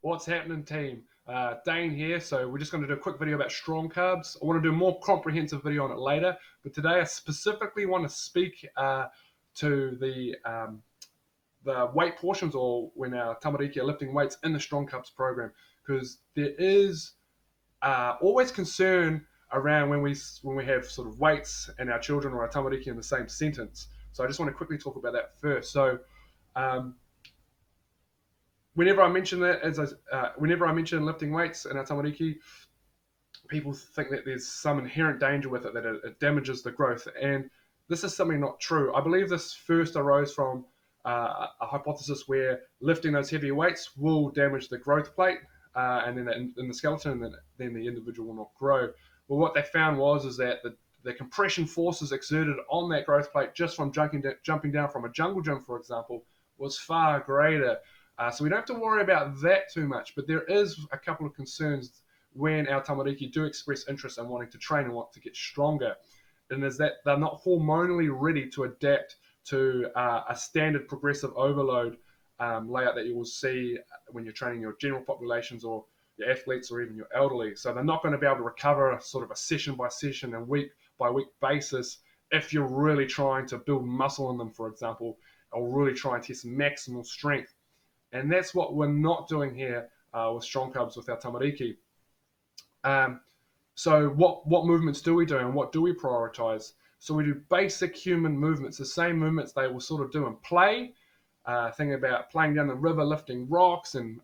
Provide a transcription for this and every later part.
What's happening, team? Dane here. So we're just going to do a quick video about strong carbs. I want to do a more comprehensive video on it later, but today I specifically want to speak to the weight portions, or when our tamariki are lifting weights in the strong carbs program, because there is always concern around when we have sort of weights and our children or our tamariki in the same sentence. So I just want to quickly talk about that first. So um, whenever I mention that, whenever I mention lifting weights in our tamariki, people think that there's some inherent danger with it, that it damages the growth, and this is simply not true. I believe this first arose from a hypothesis where lifting those heavy weights will damage the growth plate, and then in the skeleton, and then the individual will not grow. Well, what they found is that the compression forces exerted on that growth plate just from jumping down from a jungle gym, for example, was far greater. So we don't have to worry about that too much, but there is a couple of concerns when our tamariki do express interest in wanting to train and want to get stronger. And is that they're not hormonally ready to adapt to a standard progressive overload layout that you will see when you're training your general populations or your athletes or even your elderly. So they're not going to be able to recover sort of a session by session and week by week basis if you're really trying to build muscle in them, for example, or really try and test maximal strength. And that's what we're not doing here with strong carbs with our tamariki. So what movements do we do, and what do we prioritize? So we do basic human movements, the same movements they will sort of do in play. Think about playing down the river, lifting rocks, and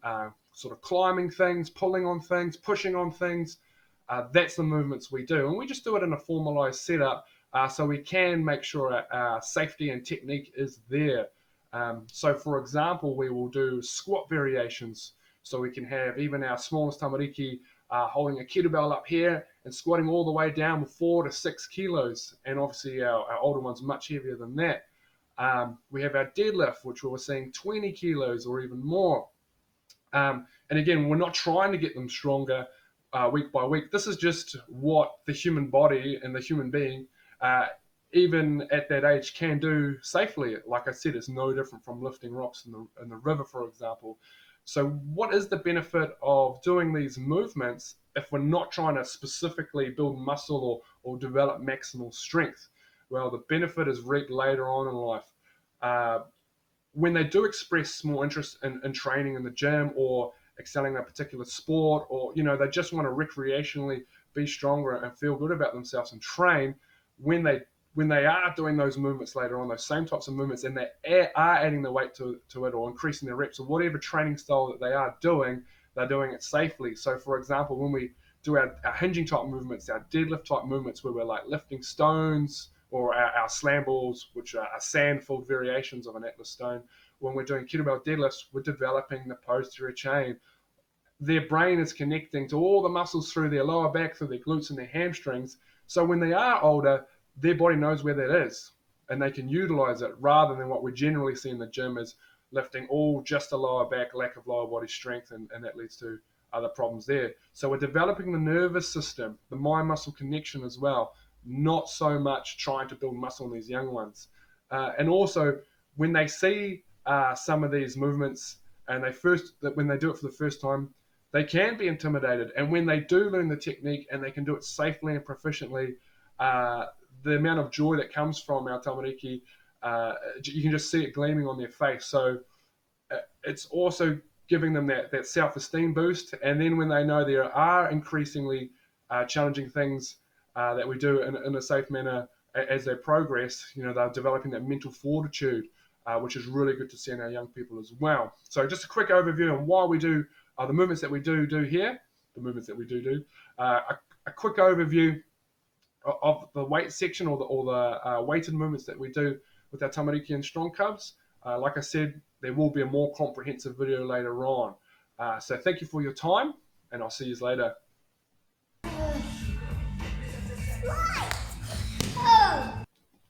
sort of climbing things, pulling on things, pushing on things. That's the movements we do, and we just do it in a formalized setup so we can make sure our safety and technique is there. So for example, we will do squat variations, so we can have even our smallest tamariki holding a kettlebell up here and squatting all the way down with 4 to 6 kilos, and obviously our older ones much heavier than that. We have our deadlift, which we're seeing 20 kilos or even more. And again, we're not trying to get them stronger week by week. This is just what the human body and the human being, even at that age, can do safely. Like I said, it's no different from lifting rocks in the river, for example. So what is the benefit of doing these movements if we're not trying to specifically build muscle or develop maximal strength? Well, the benefit is reaped later on in life. When they do express more interest in training in the gym or excelling in a particular sport, or they just want to recreationally be stronger and feel good about themselves and train, when they are doing those movements later on, those same types of movements, and they are adding the weight to it or increasing their reps or whatever training style that they are doing, they're doing it safely. So for example, when we do our hinging type movements, our deadlift type movements, where we're like lifting stones, or our slam balls, which are sand-filled variations of an atlas stone, when we're doing kettlebell deadlifts, we're developing the posterior chain. Their brain is connecting to all the muscles through their lower back, through their glutes and their hamstrings. So when they are older, their body knows where that is, and they can utilize it, rather than what we generally see in the gym is lifting all just the lower back, lack of lower body strength, and that leads to other problems there. So we're developing the nervous system, the mind-muscle connection as well, not so much trying to build muscle in these young ones. And also, when they see some of these movements and when they do it for the first time, they can be intimidated. And when they do learn the technique and they can do it safely and proficiently, the amount of joy that comes from our tamariki, you can just see it gleaming on their face. So it's also giving them that self-esteem boost. And then when they know there are increasingly challenging things that we do in a safe manner as they progress, they're developing that mental fortitude, which is really good to see in our young people as well. So just a quick overview on why we do the movements that we do here, a quick overview of the weight section, or the weighted movements that we do with our tamariki and strong carbs. Like I said, there will be a more comprehensive video later on. So thank you for your time, and I'll see you later.